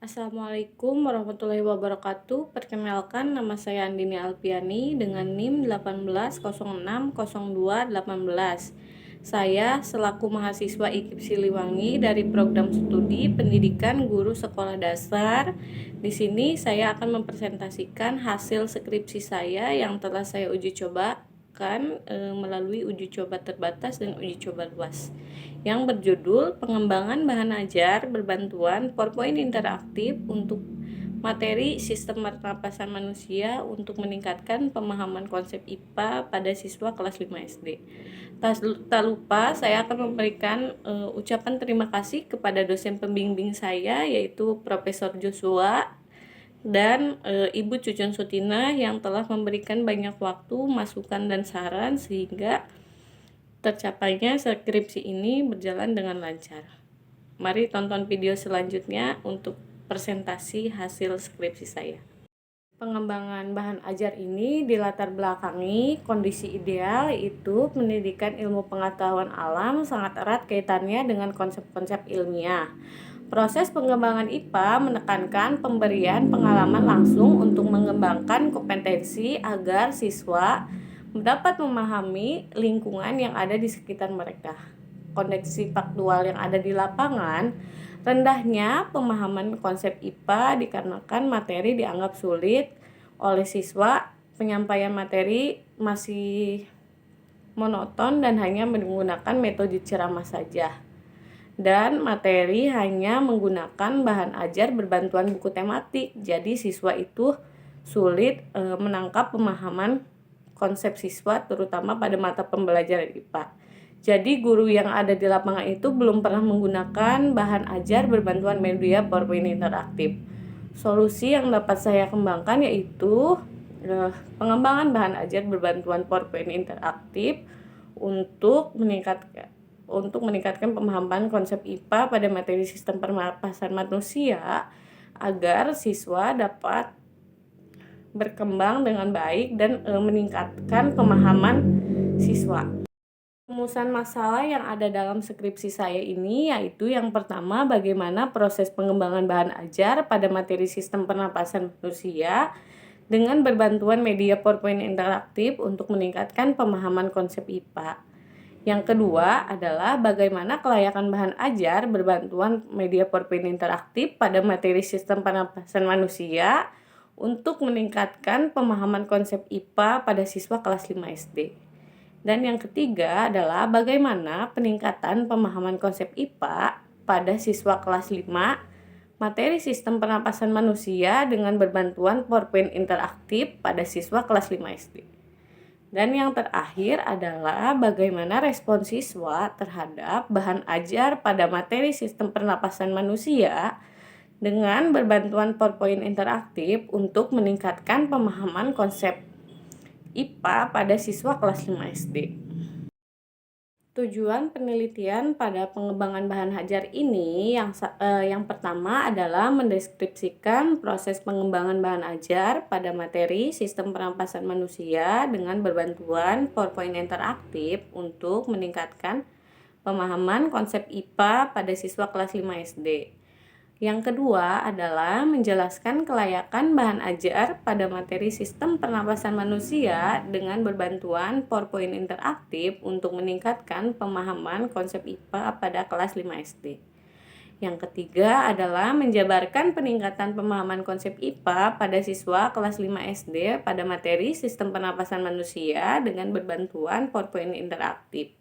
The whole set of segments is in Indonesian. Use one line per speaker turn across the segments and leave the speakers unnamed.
Assalamualaikum warahmatullahi wabarakatuh. Perkenalkan, nama saya Andini Alpiani dengan NIM 18060218. Saya selaku mahasiswa IKIP Siliwangi dari program studi Pendidikan Guru Sekolah Dasar. Di sini saya akan mempresentasikan hasil skripsi saya yang telah saya uji coba melalui uji coba terbatas dan uji coba luas yang berjudul Pengembangan Bahan Ajar Berbantuan PowerPoint Interaktif untuk materi Sistem Pernapasan Manusia untuk meningkatkan pemahaman konsep IPA pada siswa kelas 5 SD. Tak lupa saya akan memberikan ucapan terima kasih kepada dosen pembimbing saya, yaitu Profesor Joshua dan Ibu Cucun Sutina, yang telah memberikan banyak waktu, masukan, dan saran sehingga tercapainya skripsi ini berjalan dengan lancar. Mari tonton video selanjutnya untuk presentasi hasil skripsi saya. Pengembangan bahan ajar ini dilatar belakangi kondisi ideal, yaitu pendidikan ilmu pengetahuan alam sangat erat kaitannya dengan konsep-konsep ilmiah. Proses pengembangan IPA menekankan pemberian pengalaman langsung untuk mengembangkan kompetensi agar siswa dapat memahami lingkungan yang ada di sekitar mereka. Kondisi faktual yang ada di lapangan, rendahnya pemahaman konsep IPA dikarenakan materi dianggap sulit oleh siswa, penyampaian materi masih monoton dan hanya menggunakan metode ceramah saja, dan materi hanya menggunakan bahan ajar berbantuan buku tematik. Jadi siswa itu sulit menangkap pemahaman konsep siswa, terutama pada mata pembelajaran IPA. Jadi guru yang ada di lapangan itu belum pernah menggunakan bahan ajar berbantuan media PowerPoint interaktif. Solusi yang dapat saya kembangkan yaitu pengembangan bahan ajar berbantuan PowerPoint interaktif untuk meningkatkan pemahaman konsep IPA pada materi sistem pernapasan manusia agar siswa dapat berkembang dengan baik dan meningkatkan pemahaman siswa. Rumusan masalah yang ada dalam skripsi saya ini yaitu yang pertama, bagaimana proses pengembangan bahan ajar pada materi sistem pernapasan manusia dengan berbantuan media PowerPoint interaktif untuk meningkatkan pemahaman konsep IPA. Yang kedua adalah bagaimana kelayakan bahan ajar berbantuan media PowerPoint interaktif pada materi sistem pernapasan manusia untuk meningkatkan pemahaman konsep IPA pada siswa kelas 5 SD. Dan yang ketiga adalah bagaimana peningkatan pemahaman konsep IPA pada siswa kelas 5 materi sistem pernapasan manusia dengan berbantuan PowerPoint interaktif pada siswa kelas 5 SD. Dan yang terakhir adalah bagaimana respon siswa terhadap bahan ajar pada materi sistem pernapasan manusia dengan berbantuan PowerPoint interaktif untuk meningkatkan pemahaman konsep IPA pada siswa kelas 5 SD. Tujuan penelitian pada pengembangan bahan ajar ini yang pertama adalah mendeskripsikan proses pengembangan bahan ajar pada materi sistem pernapasan manusia dengan berbantuan PowerPoint interaktif untuk meningkatkan pemahaman konsep IPA pada siswa kelas 5 SD. Yang kedua adalah menjelaskan kelayakan bahan ajar pada materi sistem pernapasan manusia dengan berbantuan PowerPoint interaktif untuk meningkatkan pemahaman konsep IPA pada kelas 5 SD. Yang ketiga adalah menjabarkan peningkatan pemahaman konsep IPA pada siswa kelas 5 SD pada materi sistem pernapasan manusia dengan berbantuan PowerPoint interaktif.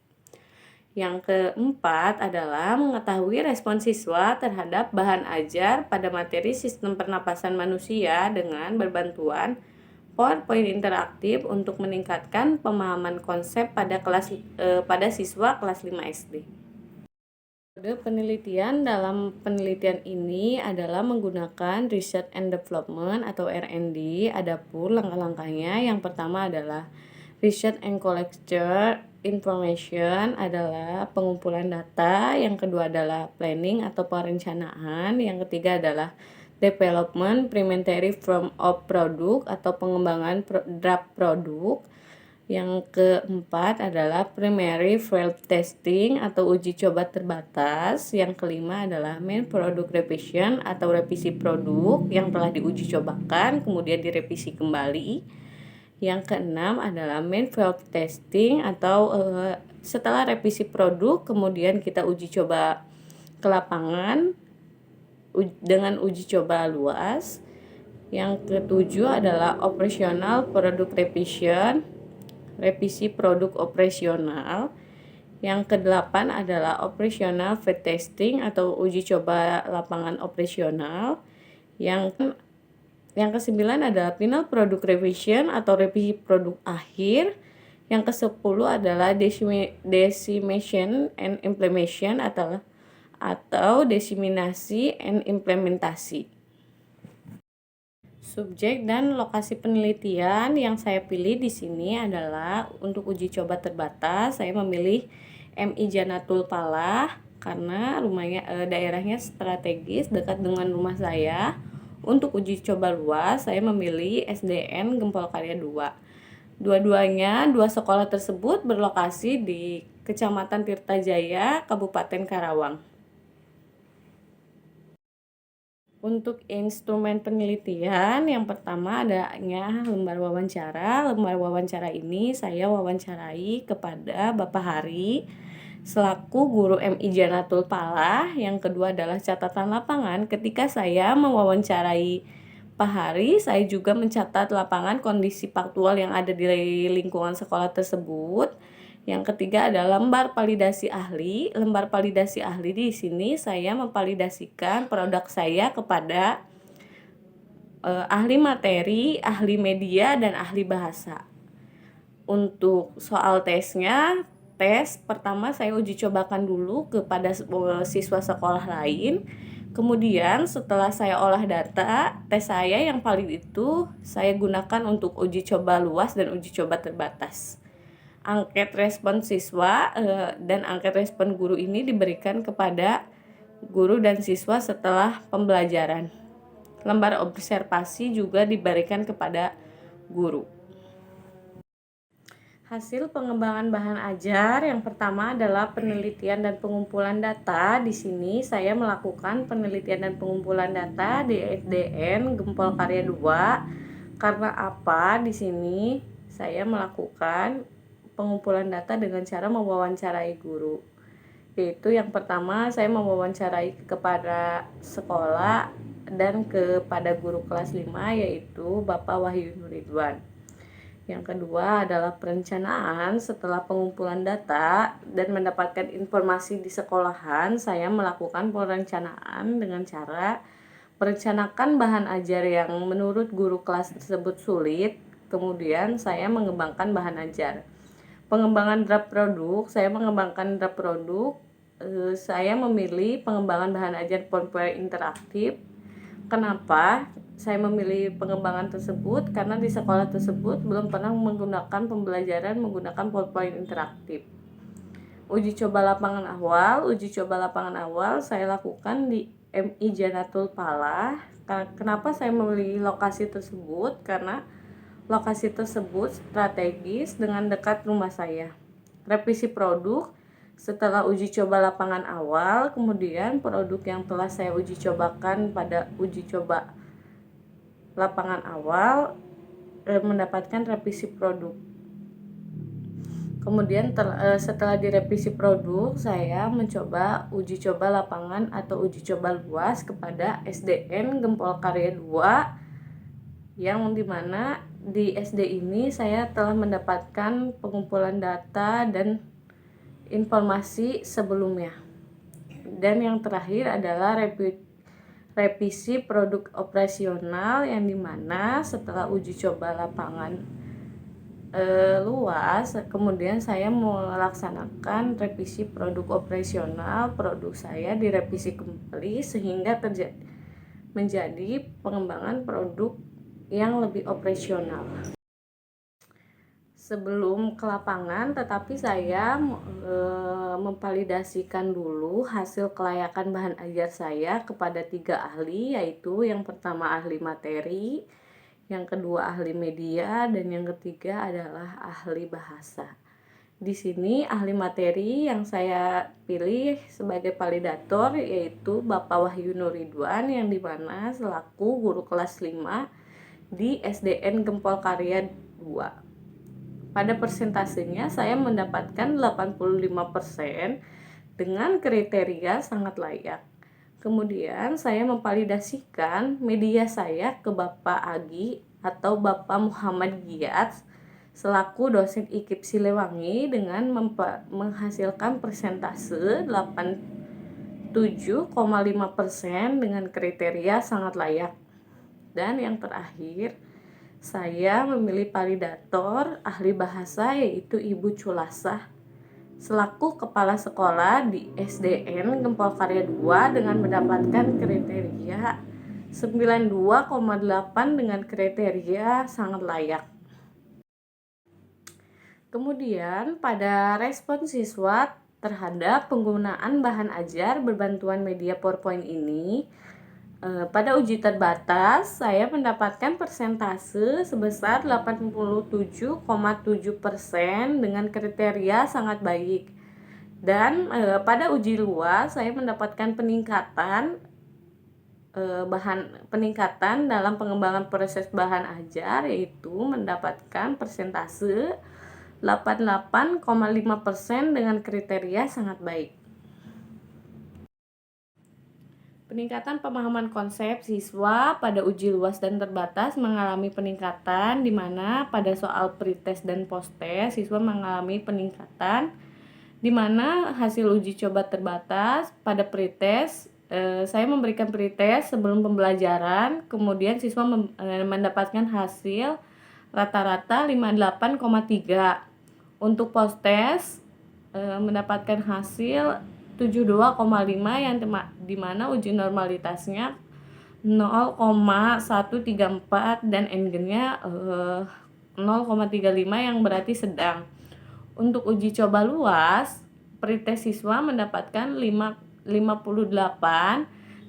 Yang keempat adalah mengetahui respon siswa terhadap bahan ajar pada materi sistem pernapasan manusia dengan berbantuan PowerPoint interaktif untuk meningkatkan pemahaman konsep pada siswa kelas 5 SD. Metode penelitian dalam penelitian ini adalah menggunakan Research and Development atau R&D. Adapun langkah-langkahnya, yang pertama adalah Research and Collecture Information adalah pengumpulan data, yang kedua adalah planning atau perencanaan, yang ketiga adalah development preliminary form of product atau pengembangan draft produk, Yang keempat adalah primary field testing atau uji coba terbatas. Yang kelima adalah main product revision atau revisi produk yang telah diuji cobakan kemudian direvisi kembali. Yang keenam adalah main field testing atau setelah revisi produk kemudian kita uji coba ke lapangan dengan uji coba luas. Yang ketujuh adalah operational product revision, revisi produk operasional. Yang kedelapan adalah operational field testing atau uji coba lapangan operasional. Yang kesembilan adalah final product revision atau revisi produk akhir. Yang kesepuluh adalah decimation and implementation atau desiminasi and implementasi. Subjek dan lokasi penelitian yang saya pilih di sini adalah untuk uji coba terbatas. Saya memilih MI Janatul Palah karena daerahnya strategis dekat dengan rumah saya. Untuk uji coba luas, saya memilih SDN Gempol Karya 2. Dua sekolah tersebut berlokasi di Kecamatan Tirtajaya, Kabupaten Karawang. Untuk instrumen penelitian, yang pertama adanya lembar wawancara. Lembar wawancara ini saya wawancarai kepada Bapak Hari selaku guru MI Janatul Palah. Yang kedua adalah catatan lapangan. Ketika saya mewawancarai Pak Hari, saya juga mencatat lapangan kondisi faktual yang ada di lingkungan sekolah tersebut. Yang ketiga adalah lembar validasi ahli. Lembar validasi ahli di sini saya memvalidasikan produk saya kepada ahli materi, ahli media, dan ahli bahasa. Untuk soal tesnya, tes pertama saya uji cobakan dulu kepada siswa sekolah lain. Kemudian setelah saya olah data, tes saya yang valid itu saya gunakan untuk uji coba luas dan uji coba terbatas. Angket respon siswa dan angket respon guru ini diberikan kepada guru dan siswa setelah pembelajaran. Lembar observasi juga diberikan kepada guru. Hasil pengembangan bahan ajar yang pertama adalah penelitian dan pengumpulan data. Di sini saya melakukan penelitian dan pengumpulan data di SDN Gempol Karya 2. Karena apa? Di sini saya melakukan pengumpulan data dengan cara mewawancarai guru. Yaitu yang pertama saya mewawancarai kepada sekolah dan kepada guru kelas 5 yaitu Bapak Wahyu Nuridwan. Yang kedua adalah perencanaan. Setelah pengumpulan data dan mendapatkan informasi di sekolahan, saya melakukan perencanaan dengan cara merencanakan bahan ajar yang menurut guru kelas tersebut sulit. Kemudian saya mengembangkan bahan ajar. Pengembangan draft produk, saya mengembangkan draft produk. Saya memilih pengembangan bahan ajar PowerPoint interaktif. Kenapa saya memilih pengembangan tersebut? Karena di sekolah tersebut belum pernah menggunakan pembelajaran menggunakan PowerPoint interaktif. Uji coba lapangan awal saya lakukan di MI Janatul Palah. Kenapa saya memilih lokasi tersebut? Karena lokasi tersebut strategis dengan dekat rumah saya. Revisi produk setelah uji coba lapangan awal, kemudian produk yang telah saya uji cobakan pada uji coba lapangan awal mendapatkan revisi produk. Kemudian setelah direvisi produk, saya mencoba uji coba lapangan atau uji coba luas kepada SDN Gempol Karya 2, yang dimana di SD ini saya telah mendapatkan pengumpulan data dan informasi sebelumnya. Dan yang terakhir adalah revisi produk operasional, yang dimana setelah uji coba lapangan luas, kemudian saya melaksanakan revisi produk operasional. Produk saya direvisi kembali sehingga menjadi pengembangan produk yang lebih operasional. Sebelum ke lapangan, tetapi saya memvalidasikan dulu hasil kelayakan bahan ajar saya kepada 3 ahli, yaitu yang pertama ahli materi, yang kedua ahli media, dan yang ketiga adalah ahli bahasa. Di sini ahli materi yang saya pilih sebagai validator yaitu Bapak Wahyu Nuridwan, yang dimana selaku guru kelas 5 di SDN Gempol Karya 2. Pada persentasenya saya mendapatkan 85% dengan kriteria sangat layak. Kemudian saya memvalidasikan media saya ke Bapak Agi atau Bapak Muhammad Giat selaku dosen IKIP Siliwangi dengan menghasilkan persentase 87,5% dengan kriteria sangat layak. Dan yang terakhir, saya memilih validator ahli bahasa yaitu Ibu Culasah selaku kepala sekolah di SDN Gempol Karya 2 dengan mendapatkan kriteria 92,8 dengan kriteria sangat layak. Kemudian pada respon siswa terhadap penggunaan bahan ajar berbantuan media PowerPoint ini, pada uji terbatas saya mendapatkan persentase sebesar 87,7% dengan kriteria sangat baik. Dan pada uji luas saya mendapatkan peningkatan dalam pengembangan proses bahan ajar, yaitu mendapatkan persentase 88,5% dengan kriteria sangat baik. Peningkatan pemahaman konsep siswa pada uji luas dan terbatas mengalami peningkatan, di mana pada soal pretest dan posttest siswa mengalami peningkatan, di mana hasil uji coba terbatas pada pretest saya memberikan pretest sebelum pembelajaran, kemudian siswa mendapatkan hasil rata-rata 58,3. Untuk posttest mendapatkan hasil 72,5 yang dimana uji normalitasnya 0,134 dan N-nya 0,35 yang berarti sedang. Untuk uji coba luas, pretest siswa mendapatkan 58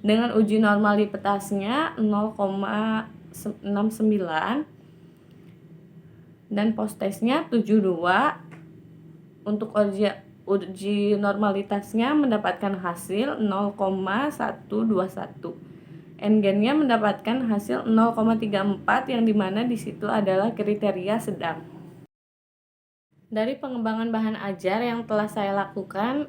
dengan uji normalitasnya 0,69 dan posttestnya 72. Untuk uji normalitasnya mendapatkan hasil 0,121. N-nya mendapatkan hasil 0,34 yang dimana di situ adalah kriteria sedang. Dari pengembangan bahan ajar yang telah saya lakukan,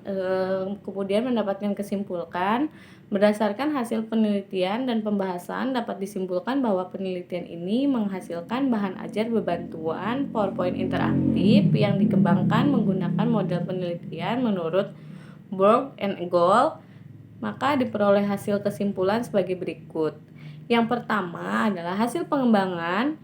kemudian mendapatkan kesimpulan berdasarkan hasil penelitian dan pembahasan dapat disimpulkan bahwa penelitian ini menghasilkan bahan ajar berbantuan PowerPoint interaktif yang dikembangkan menggunakan model penelitian menurut Borg and Gold. Maka diperoleh hasil kesimpulan sebagai berikut. Yang pertama adalah hasil pengembangan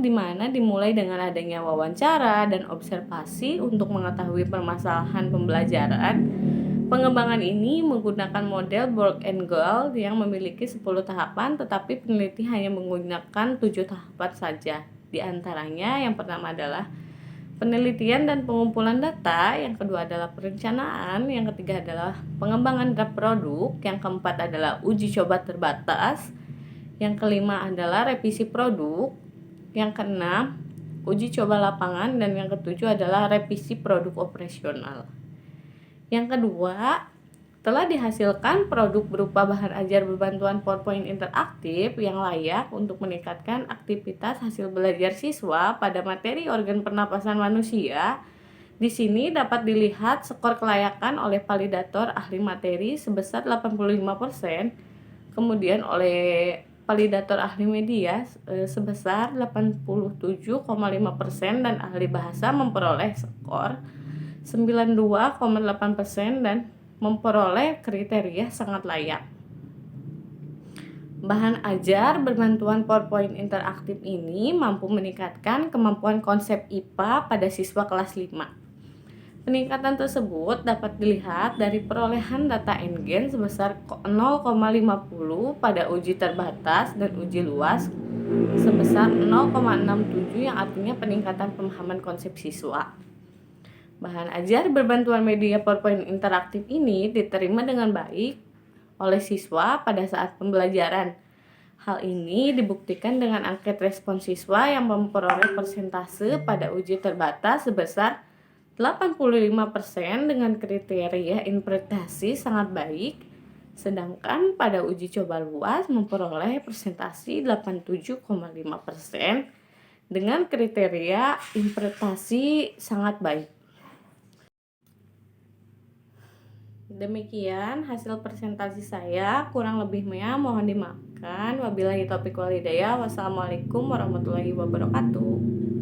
di mana dimulai dengan adanya wawancara dan observasi untuk mengetahui permasalahan pembelajaran. Pengembangan ini menggunakan model Borg and Gold yang memiliki 10 tahapan, tetapi peneliti hanya menggunakan 7 tahapan saja. Di antaranya yang pertama adalah penelitian dan pengumpulan data, yang kedua adalah perencanaan, yang ketiga adalah pengembangan draft produk, yang keempat adalah uji coba terbatas, yang kelima adalah revisi produk, yang keenam uji coba lapangan, dan yang ketujuh adalah revisi produk operasional. Yang kedua, telah dihasilkan produk berupa bahan ajar berbantuan PowerPoint interaktif yang layak untuk meningkatkan aktivitas hasil belajar siswa pada materi organ pernapasan manusia. Di sini dapat dilihat skor kelayakan oleh validator ahli materi sebesar 85%, kemudian oleh validator ahli media sebesar 87,5% dan ahli bahasa memperoleh skor 92,8% dan memperoleh kriteria sangat layak. Bahan ajar berbantuan PowerPoint interaktif ini mampu meningkatkan kemampuan konsep IPA pada siswa kelas 5. Peningkatan tersebut dapat dilihat dari perolehan data N-gen sebesar 0,50 pada uji terbatas dan uji luas sebesar 0,67 yang artinya peningkatan pemahaman konsep siswa. Bahan ajar berbantuan media PowerPoint interaktif ini diterima dengan baik oleh siswa pada saat pembelajaran. Hal ini dibuktikan dengan angket respons siswa yang memperoleh persentase pada uji terbatas sebesar 85% dengan kriteria interpretasi sangat baik, sedangkan pada uji coba luas memperoleh persentase 87,5% dengan kriteria interpretasi sangat baik. Demikian hasil presentasi saya, kurang lebihnya mohon dimaafkan. Wabillahi taufiq wal hidayah. Wassalamualaikum warahmatullahi wabarakatuh.